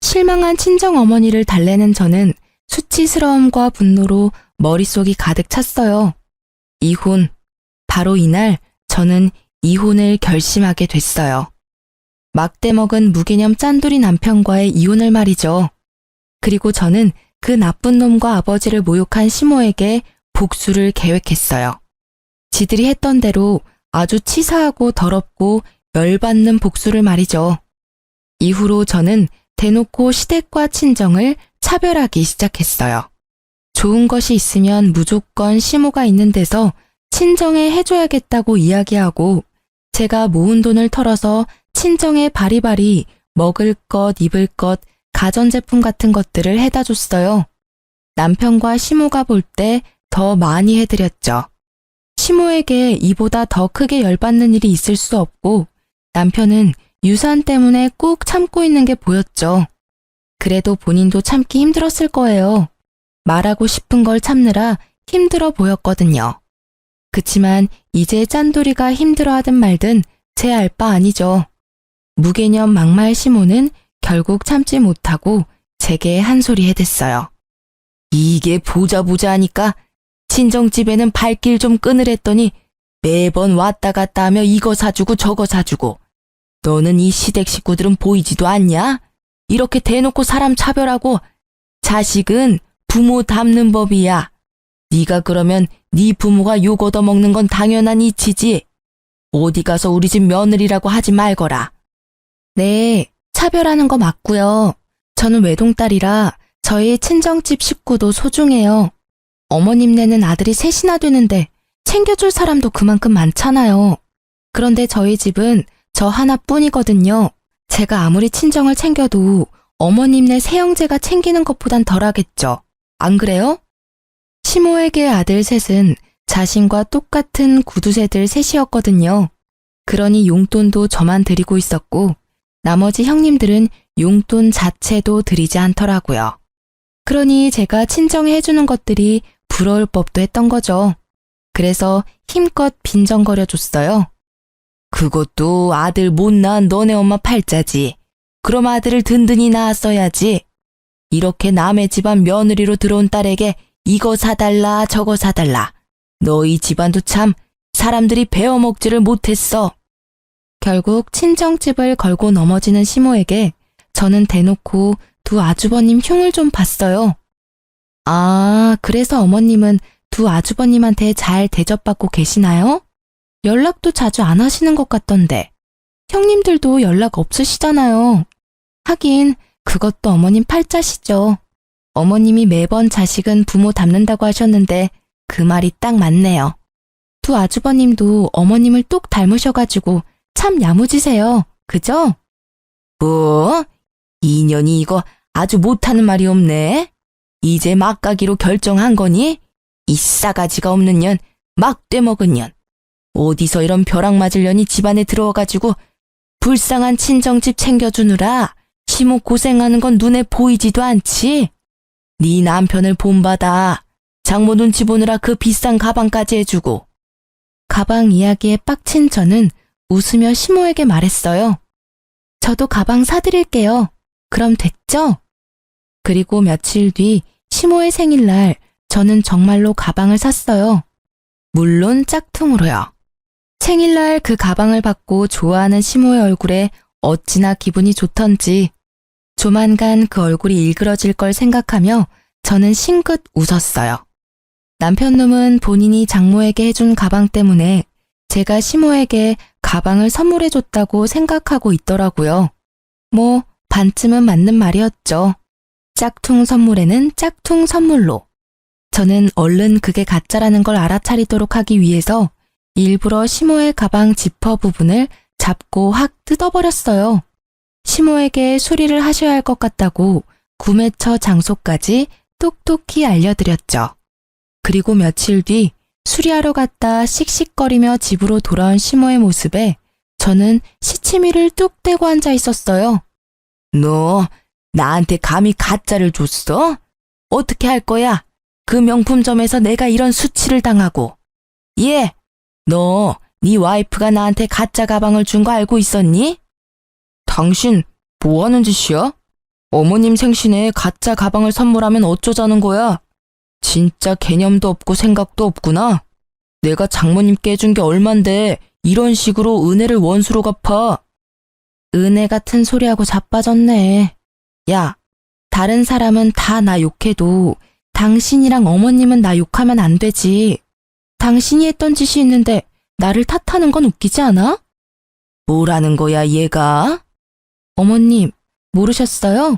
실망한 친정어머니를 달래는 저는 수치스러움과 분노로 머릿속이 가득 찼어요. 이혼. 바로 이날 저는 이혼을 결심하게 됐어요. 막대 먹은 무개념 짠돌이 남편과의 이혼을 말이죠. 그리고 저는 그 나쁜 놈과 아버지를 모욕한 시모에게 복수를 계획했어요. 지들이 했던 대로 아주 치사하고 더럽고 열받는 복수를 말이죠. 이후로 저는 대놓고 시댁과 친정을 차별하기 시작했어요. 좋은 것이 있으면 무조건 시모가 있는 데서 친정에 해줘야겠다고 이야기하고 제가 모은 돈을 털어서 친정에 바리바리 먹을 것, 입을 것, 가전제품 같은 것들을 해다 줬어요. 남편과 시모가 볼 때 더 많이 해드렸죠. 시모에게 이보다 더 크게 열받는 일이 있을 수 없고 남편은 유산 때문에 꾹 참고 있는 게 보였죠. 그래도 본인도 참기 힘들었을 거예요. 말하고 싶은 걸 참느라 힘들어 보였거든요. 그치만 이제 짠돌이가 힘들어하든 말든 제 알 바 아니죠. 무개념 막말 시모는 결국 참지 못하고 제게 한 소리 해댔어요. 이게 보자 하니까 친정집에는 발길 좀 끊으랬더니 매번 왔다 갔다 하며 이거 사주고 저거 사주고 너는 이 시댁 식구들은 보이지도 않냐? 이렇게 대놓고 사람 차별하고 자식은 부모 닮는 법이야. 네가 그러면 네 부모가 욕 얻어먹는 건 당연한 이치지. 어디 가서 우리 집 며느리라고 하지 말거라. 네, 차별하는 거 맞고요. 저는 외동딸이라 저희 친정집 식구도 소중해요. 어머님네는 아들이 셋이나 되는데 챙겨줄 사람도 그만큼 많잖아요. 그런데 저희 집은 저 하나뿐이거든요. 제가 아무리 친정을 챙겨도 어머님네 새형제가 챙기는 것보단 덜하겠죠. 안 그래요? 시모에게 아들 셋은 자신과 똑같은 구두쇠들 셋이었거든요. 그러니 용돈도 저만 드리고 있었고 나머지 형님들은 용돈 자체도 드리지 않더라고요. 그러니 제가 친정에 해주는 것들이 부러울 법도 했던 거죠. 그래서 힘껏 빈정거려줬어요. 그것도 아들 못 낳은 너네 엄마 팔자지. 그럼 아들을 든든히 낳았어야지. 이렇게 남의 집안 며느리로 들어온 딸에게 이거 사달라 저거 사달라. 너희 집안도 참 사람들이 베어먹지를 못했어. 결국 친정집을 걸고 넘어지는 시모에게 저는 대놓고 두 아주버님 흉을 좀 봤어요. 아, 그래서 어머님은 두 아주버님한테 잘 대접받고 계시나요? 연락도 자주 안 하시는 것 같던데. 형님들도 연락 없으시잖아요. 하긴 그것도 어머님 팔자시죠. 어머님이 매번 자식은 부모 닮는다고 하셨는데 그 말이 딱 맞네요. 두 아주버님도 어머님을 똑 닮으셔가지고 참 야무지세요. 그죠? 뭐? 인연이 이거 아주 못하는 말이 없네. 이제 막 가기로 결정한 거니? 이 싸가지가 없는 년, 막 떼먹은 년. 어디서 이런 벼락 맞을 년이 집안에 들어와가지고 불쌍한 친정집 챙겨주느라 시모 고생하는 건 눈에 보이지도 않지? 네 남편을 본받아. 장모 눈치 보느라 그 비싼 가방까지 해주고. 가방 이야기에 빡친 저는 웃으며 시모에게 말했어요. 저도 가방 사드릴게요. 그럼 됐죠? 그리고 며칠 뒤 시모의 생일날 저는 정말로 가방을 샀어요. 물론 짝퉁으로요. 생일날 그 가방을 받고 좋아하는 시모의 얼굴에 어찌나 기분이 좋던지 조만간 그 얼굴이 일그러질 걸 생각하며 저는 싱긋 웃었어요. 남편놈은 본인이 장모에게 해준 가방 때문에 제가 시모에게 가방을 선물해줬다고 생각하고 있더라고요. 뭐 반쯤은 맞는 말이었죠. 짝퉁 선물에는 짝퉁 선물로. 저는 얼른 그게 가짜라는 걸 알아차리도록 하기 위해서 일부러 시모의 가방 지퍼 부분을 잡고 확 뜯어버렸어요. 시모에게 수리를 하셔야 할 것 같다고 구매처 장소까지 똑똑히 알려드렸죠. 그리고 며칠 뒤 수리하러 갔다 씩씩거리며 집으로 돌아온 시모의 모습에 저는 시치미를 뚝 떼고 앉아 있었어요. 너 나한테 감히 가짜를 줬어? 어떻게 할 거야? 그 명품점에서 내가 이런 수치를 당하고. 예, 너 네 와이프가 나한테 가짜 가방을 준 거 알고 있었니? 당신 뭐 하는 짓이야? 어머님 생신에 가짜 가방을 선물하면 어쩌자는 거야? 진짜 개념도 없고 생각도 없구나. 내가 장모님께 해준 게 얼만데 이런 식으로 은혜를 원수로 갚아. 은혜 같은 소리하고 자빠졌네. 야, 다른 사람은 다 나 욕해도 당신이랑 어머님은 나 욕하면 안 되지. 당신이 했던 짓이 있는데 나를 탓하는 건 웃기지 않아? 뭐라는 거야, 얘가? 어머님, 모르셨어요?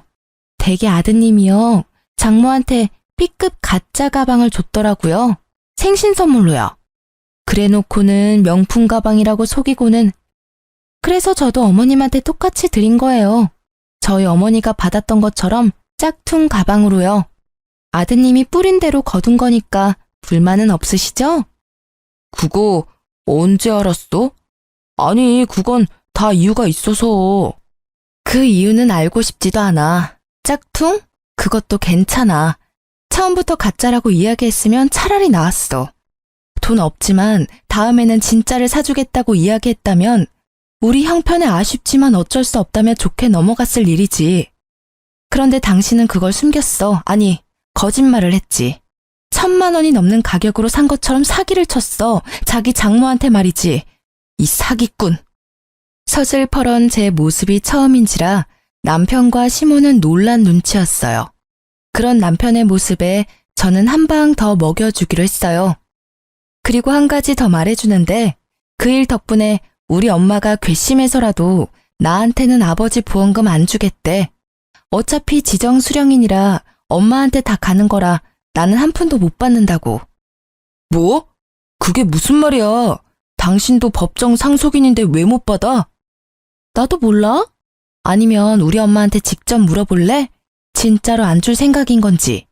댁의 아드님이요. 장모한테 B급 가짜 가방을 줬더라고요. 생신 선물로요. 그래놓고는 명품 가방이라고 속이고는. 그래서 저도 어머님한테 똑같이 드린 거예요. 저희 어머니가 받았던 것처럼 짝퉁 가방으로요. 아드님이 뿌린 대로 거둔 거니까 불만은 없으시죠? 그거 언제 알았어? 아니, 그건 다 이유가 있어서. 그 이유는 알고 싶지도 않아. 짝퉁? 그것도 괜찮아. 처음부터 가짜라고 이야기했으면 차라리 나았어. 돈 없지만 다음에는 진짜를 사주겠다고 이야기했다면 우리 형편에 아쉽지만 어쩔 수 없다며 좋게 넘어갔을 일이지. 그런데 당신은 그걸 숨겼어. 아니, 거짓말을 했지. 1,000만 원이 넘는 가격으로 산 것처럼 사기를 쳤어. 자기 장모한테 말이지. 이 사기꾼. 서슬퍼런 제 모습이 처음인지라 남편과 시모는 놀란 눈치였어요. 그런 남편의 모습에 저는 한 방 더 먹여주기로 했어요. 그리고 한 가지 더 말해주는데 그 일 덕분에 우리 엄마가 괘씸해서라도 나한테는 아버지 보험금 안 주겠대. 어차피 지정 수령인이라 엄마한테 다 가는 거라 나는 한 푼도 못 받는다고. 뭐? 그게 무슨 말이야? 당신도 법정 상속인인데 왜 못 받아? 나도 몰라? 아니면 우리 엄마한테 직접 물어볼래? 진짜로 안 줄 생각인 건지.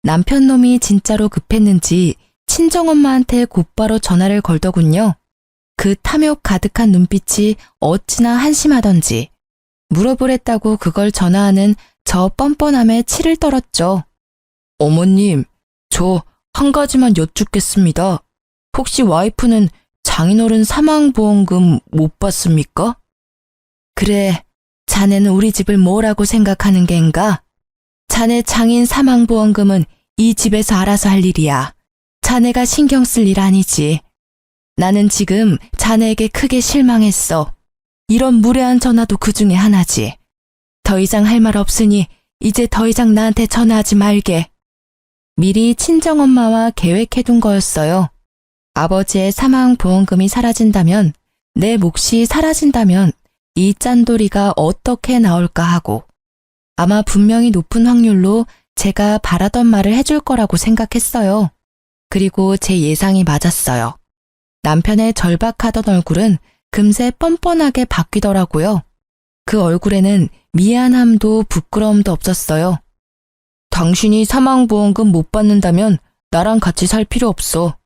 남편 놈이 진짜로 급했는지 친정엄마한테 곧바로 전화를 걸더군요. 그 탐욕 가득한 눈빛이 어찌나 한심하던지 물어보랬다고 그걸 전화하는 저 뻔뻔함에 치를 떨었죠. 어머님, 저 한 가지만 여쭙겠습니다. 혹시 와이프는 장인어른 사망보험금 못 받습니까? 그래, 자네는 우리 집을 뭐라고 생각하는 겐가? 자네 장인 사망보험금은 이 집에서 알아서 할 일이야. 자네가 신경 쓸 일 아니지. 나는 지금 자네에게 크게 실망했어. 이런 무례한 전화도 그 중에 하나지. 더 이상 할 말 없으니 이제 더 이상 나한테 전화하지 말게. 미리 친정엄마와 계획해둔 거였어요. 아버지의 사망보험금이 사라진다면, 내 몫이 사라진다면 이 짠돌이가 어떻게 나올까 하고 아마 분명히 높은 확률로 제가 바라던 말을 해줄 거라고 생각했어요. 그리고 제 예상이 맞았어요. 남편의 절박하던 얼굴은 금세 뻔뻔하게 바뀌더라고요. 그 얼굴에는 미안함도 부끄러움도 없었어요. 당신이 사망보험금 못 받는다면 나랑 같이 살 필요 없어.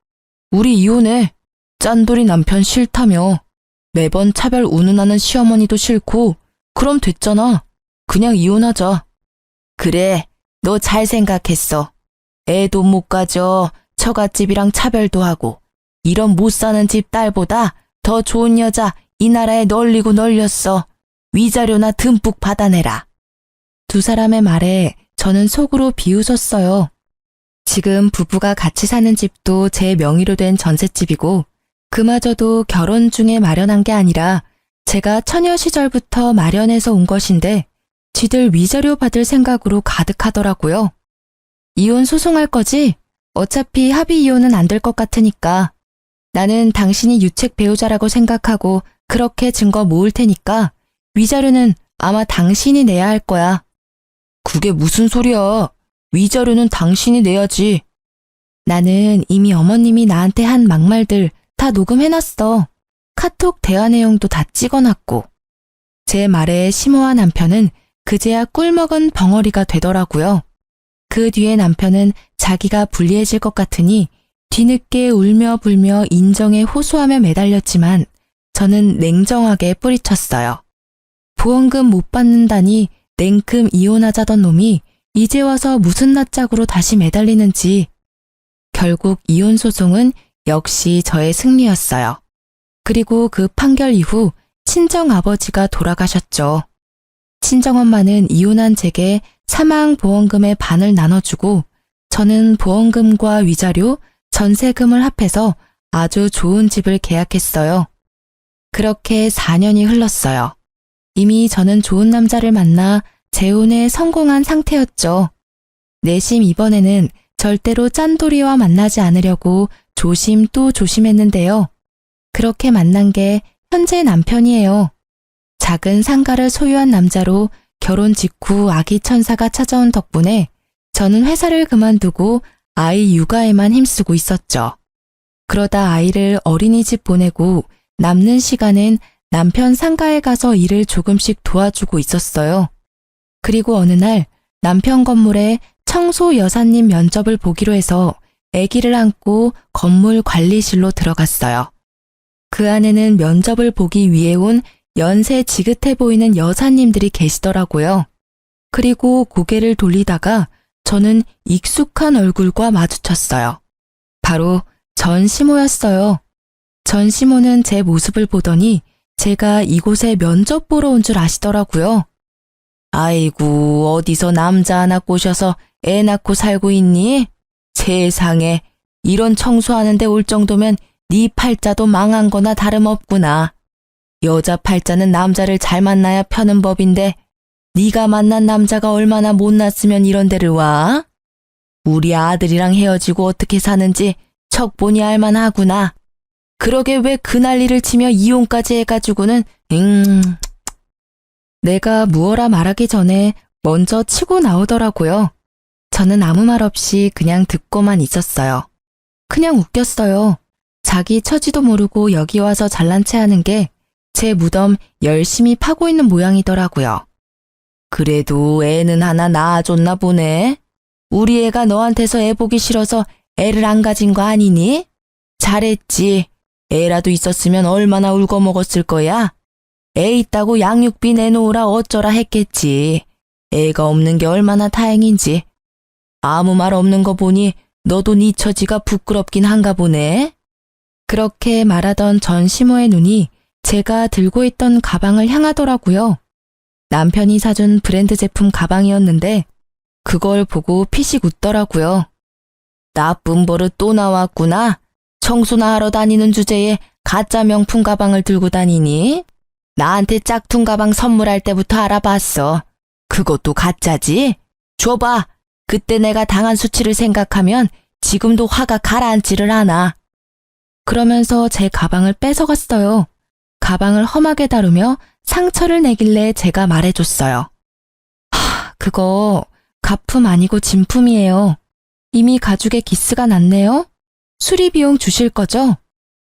우리 이혼해. 짠돌이 남편 싫다며. 매번 차별 운운하는 시어머니도 싫고 그럼 됐잖아. 그냥 이혼하자. 그래, 너 잘 생각했어. 애도 못 가져. 처갓집이랑 차별도 하고 이런 못 사는 집 딸보다 더 좋은 여자 이 나라에 널리고 널렸어. 위자료나 듬뿍 받아내라. 두 사람의 말에 저는 속으로 비웃었어요. 지금 부부가 같이 사는 집도 제 명의로 된 전셋집이고 그마저도 결혼 중에 마련한 게 아니라 제가 처녀 시절부터 마련해서 온 것인데 지들 위자료 받을 생각으로 가득하더라고요. 이혼 소송할 거지? 어차피 합의 이혼은 안 될 것 같으니까. 나는 당신이 유책 배우자라고 생각하고 그렇게 증거 모을 테니까 위자료는 아마 당신이 내야 할 거야. 그게 무슨 소리야. 위자료는 당신이 내야지. 나는 이미 어머님이 나한테 한 막말들 다 녹음해놨어. 카톡 대화 내용도 다 찍어놨고. 제 말에 심오한 남편은 그제야 꿀먹은 벙어리가 되더라고요. 그 뒤에 남편은 자기가 불리해질 것 같으니 뒤늦게 울며 불며 인정에 호소하며 매달렸지만 저는 냉정하게 뿌리쳤어요. 보험금 못 받는다니 냉큼 이혼하자던 놈이 이제 와서 무슨 낯짝으로 다시 매달리는지. 결국 이혼 소송은 역시 저의 승리였어요. 그리고 그 판결 이후 친정아버지가 돌아가셨죠. 친정엄마는 이혼한 제게 사망보험금의 반을 나눠주고 저는 보험금과 위자료, 전세금을 합해서 아주 좋은 집을 계약했어요. 그렇게 4년이 흘렀어요. 이미 저는 좋은 남자를 만나 재혼에 성공한 상태였죠. 내심 이번에는 절대로 짠돌이와 만나지 않으려고 조심 또 조심했는데요. 그렇게 만난 게 현재 남편이에요. 작은 상가를 소유한 남자로 결혼 직후 아기 천사가 찾아온 덕분에 저는 회사를 그만두고 아이 육아에만 힘쓰고 있었죠. 그러다 아이를 어린이집 보내고 남는 시간엔 남편 상가에 가서 일을 조금씩 도와주고 있었어요. 그리고 어느 날 남편 건물에 청소 여사님 면접을 보기로 해서 아기를 안고 건물 관리실로 들어갔어요. 그 안에는 면접을 보기 위해 온 연세 지긋해 보이는 여사님들이 계시더라고요. 그리고 고개를 돌리다가 저는 익숙한 얼굴과 마주쳤어요. 바로 전시모였어요. 전시모는 제 모습을 보더니 제가 이곳에 면접 보러 온 줄 아시더라고요. 아이고, 어디서 남자 하나 꼬셔서 애 낳고 살고 있니? 세상에, 이런 청소하는데 올 정도면 네 팔자도 망한 거나 다름없구나. 여자 팔자는 남자를 잘 만나야 펴는 법인데 네가 만난 남자가 얼마나 못났으면 이런 데를 와? 우리 아들이랑 헤어지고 어떻게 사는지 척보니 알만하구나. 그러게 왜 그 난리를 치며 이혼까지 해가지고는 내가 무어라 말하기 전에 먼저 치고 나오더라고요. 저는 아무 말 없이 그냥 듣고만 있었어요. 그냥 웃겼어요. 자기 처지도 모르고 여기 와서 잘난 체 하는 게 제 무덤 열심히 파고 있는 모양이더라고요. 그래도 애는 하나 낳아줬나 보네. 우리 애가 너한테서 애 보기 싫어서 애를 안 가진 거 아니니? 잘했지. 애라도 있었으면 얼마나 울고 먹었을 거야? 애 있다고 양육비 내놓으라 어쩌라 했겠지. 애가 없는 게 얼마나 다행인지. 아무 말 없는 거 보니 너도 네 처지가 부끄럽긴 한가 보네. 그렇게 말하던 전시모의 눈이 제가 들고 있던 가방을 향하더라고요. 남편이 사준 브랜드 제품 가방이었는데 그걸 보고 피식 웃더라고요. 나쁜 버릇 또 나왔구나. 청소나 하러 다니는 주제에 가짜 명품 가방을 들고 다니니? 나한테 짝퉁 가방 선물할 때부터 알아봤어. 그것도 가짜지? 줘봐. 그때 내가 당한 수치를 생각하면 지금도 화가 가라앉지를 않아. 그러면서 제 가방을 뺏어갔어요. 가방을 험하게 다루며 상처를 내길래 제가 말해줬어요. 그거 가품 아니고 진품이에요. 이미 가죽에 기스가 났네요. 수리 비용 주실 거죠?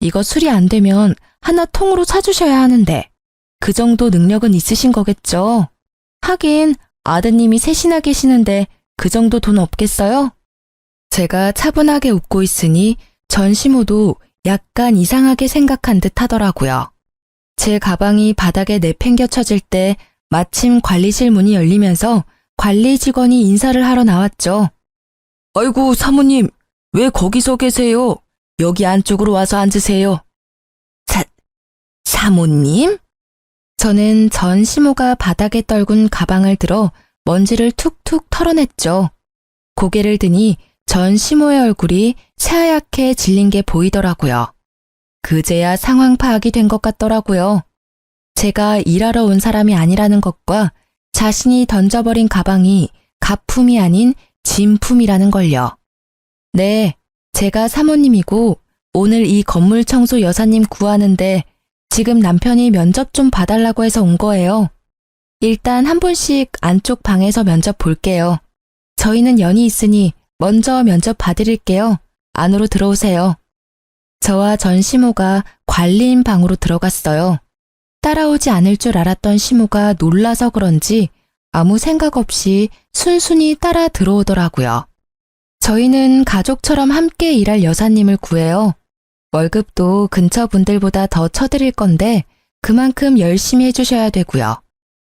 이거 수리 안 되면 하나 통으로 사주셔야 하는데 그 정도 능력은 있으신 거겠죠? 하긴 아드님이 셋이나 계시는데 그 정도 돈 없겠어요? 제가 차분하게 웃고 있으니 전시모도 약간 이상하게 생각한 듯 하더라고요. 제 가방이 바닥에 내팽겨쳐질 때 마침 관리실 문이 열리면서 관리 직원이 인사를 하러 나왔죠. 아이고 사모님, 왜 거기서 계세요? 여기 안쪽으로 와서 앉으세요. 사모님? 저는 전시모가 바닥에 떨군 가방을 들어 먼지를 툭툭 털어냈죠. 고개를 드니 전시모의 얼굴이 새하얗게 질린 게 보이더라고요. 그제야 상황 파악이 된 것 같더라고요. 제가 일하러 온 사람이 아니라는 것과 자신이 던져버린 가방이 가품이 아닌 진품이라는 걸요. 네, 제가 사모님이고 오늘 이 건물 청소 여사님 구하는데 지금 남편이 면접 좀 봐달라고 해서 온 거예요. 일단 한 분씩 안쪽 방에서 면접 볼게요. 저희는 연이 있으니 먼저 면접 봐드릴게요. 안으로 들어오세요. 저와 전시모가 관리인 방으로 들어갔어요. 따라오지 않을 줄 알았던 시모가 놀라서 그런지 아무 생각 없이 순순히 따라 들어오더라고요. 저희는 가족처럼 함께 일할 여사님을 구해요. 월급도 근처 분들보다 더 쳐드릴 건데 그만큼 열심히 해주셔야 되고요.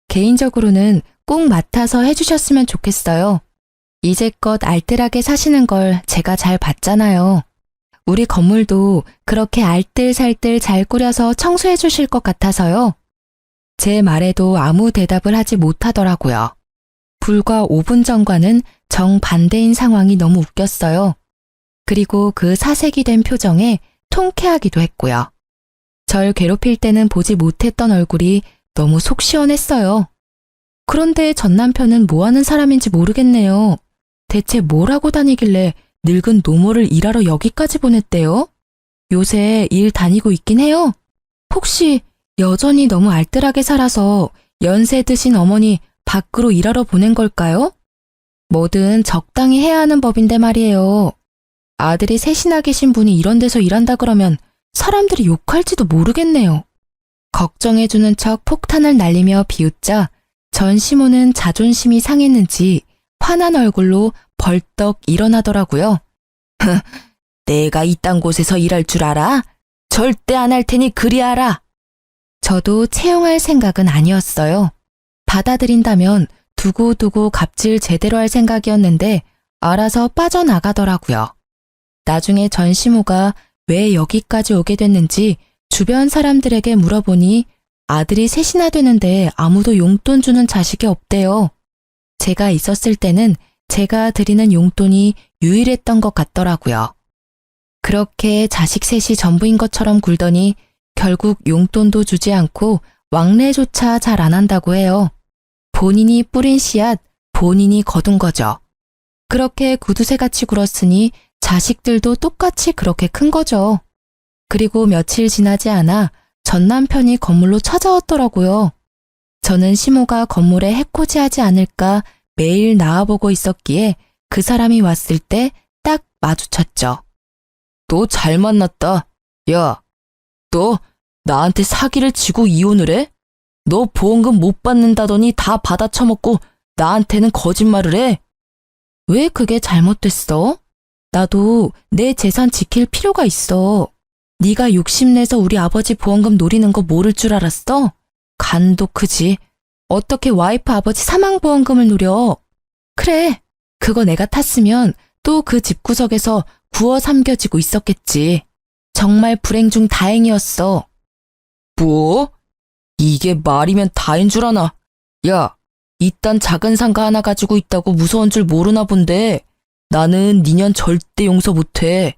개인적으로는 꼭 맡아서 해주셨으면 좋겠어요. 이제껏 알뜰하게 사시는 걸 제가 잘 봤잖아요. 우리 건물도 그렇게 알뜰살뜰 잘 꾸려서 청소해 주실 것 같아서요. 제 말에도 아무 대답을 하지 못하더라고요. 불과 5분 전과는 정반대인 상황이 너무 웃겼어요. 그리고 그 사색이 된 표정에 통쾌하기도 했고요. 절 괴롭힐 때는 보지 못했던 얼굴이 너무 속 시원했어요. 그런데 전 남편은 뭐 하는 사람인지 모르겠네요. 대체 뭘 하고 다니길래 늙은 노모를 일하러 여기까지 보냈대요? 요새 일 다니고 있긴 해요? 혹시 여전히 너무 알뜰하게 살아서 연세 드신 어머니 밖으로 일하러 보낸 걸까요? 뭐든 적당히 해야 하는 법인데 말이에요. 아들이 셋이나 계신 분이 이런 데서 일한다 그러면 사람들이 욕할지도 모르겠네요. 걱정해주는 척 폭탄을 날리며 비웃자 전시모는 자존심이 상했는지 화난 얼굴로 벌떡 일어나더라고요. 내가 이딴 곳에서 일할 줄 알아? 절대 안 할 테니 그리 알아. 저도 채용할 생각은 아니었어요. 받아들인다면 두고두고 갑질 제대로 할 생각이었는데 알아서 빠져나가더라고요. 나중에 전시모가 왜 여기까지 오게 됐는지 주변 사람들에게 물어보니 아들이 셋이나 되는데 아무도 용돈 주는 자식이 없대요. 제가 있었을 때는 제가 드리는 용돈이 유일했던 것 같더라고요. 그렇게 자식 셋이 전부인 것처럼 굴더니 결국 용돈도 주지 않고 왕래조차 잘 안 한다고 해요. 본인이 뿌린 씨앗, 본인이 거둔 거죠. 그렇게 구두쇠같이 굴었으니 자식들도 똑같이 그렇게 큰 거죠. 그리고 며칠 지나지 않아 전 남편이 건물로 찾아왔더라고요. 저는 시모가 건물에 해코지하지 않을까 매일 나와보고 있었기에 그 사람이 왔을 때 딱 마주쳤죠. 너 잘 만났다. 야, 너 나한테 사기를 치고 이혼을 해? 너 보험금 못 받는다더니 다 받아 처먹고 나한테는 거짓말을 해? 왜 그게 잘못됐어? 나도 내 재산 지킬 필요가 있어. 네가 욕심내서 우리 아버지 보험금 노리는 거 모를 줄 알았어? 간도 크지. 어떻게 와이프 아버지 사망보험금을 노려? 그래, 그거 내가 탔으면 또 그 집구석에서 구워 삼겨지고 있었겠지. 정말 불행 중 다행이었어. 뭐? 이게 말이면 다인 줄 아나? 야, 이딴 작은 상가 하나 가지고 있다고 무서운 줄 모르나 본데 나는 니년 절대 용서 못해.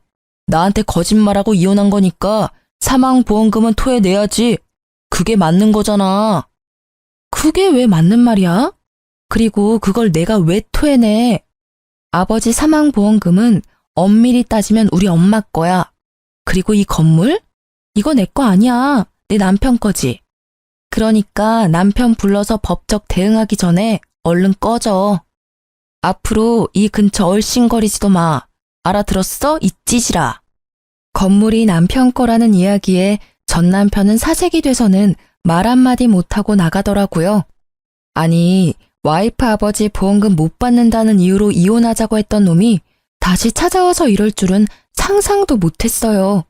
나한테 거짓말하고 이혼한 거니까 사망보험금은 토해내야지. 그게 맞는 거잖아. 그게 왜 맞는 말이야? 그리고 그걸 내가 왜 토해내? 아버지 사망보험금은 엄밀히 따지면 우리 엄마 거야. 그리고 이 건물? 이거 내 거 아니야. 내 남편 거지. 그러니까 남편 불러서 법적 대응하기 전에 얼른 꺼져. 앞으로 이 근처 얼씬거리지도 마. 알아들었어? 이 찌질아. 건물이 남편 거라는 이야기에 전 남편은 사색이 돼서는 말 한마디 못하고 나가더라고요. 아니, 와이프 아버지 보험금 못 받는다는 이유로 이혼하자고 했던 놈이 다시 찾아와서 이럴 줄은 상상도 못했어요.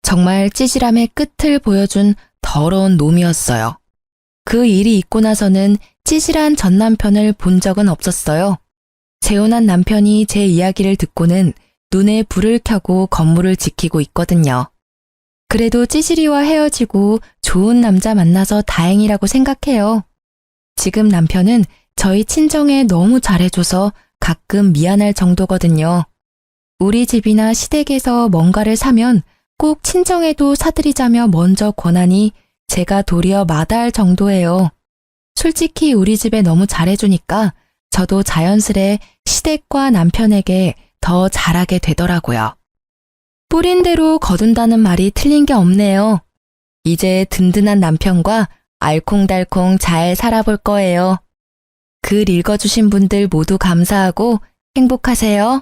정말 찌질함의 끝을 보여준 더러운 놈이었어요. 그 일이 있고 나서는 찌질한 전 남편을 본 적은 없었어요. 재혼한 남편이 제 이야기를 듣고는 눈에 불을 켜고 건물을 지키고 있거든요. 그래도 찌질이와 헤어지고 좋은 남자 만나서 다행이라고 생각해요. 지금 남편은 저희 친정에 너무 잘해줘서 가끔 미안할 정도거든요. 우리 집이나 시댁에서 뭔가를 사면 꼭 친정에도 사드리자며 먼저 권하니 제가 도리어 마다할 정도예요. 솔직히 우리 집에 너무 잘해주니까 저도 자연스레 시댁과 남편에게 더 잘하게 되더라고요. 뿌린 대로 거둔다는 말이 틀린 게 없네요. 이제 든든한 남편과 알콩달콩 잘 살아볼 거예요. 글 읽어주신 분들 모두 감사하고 행복하세요.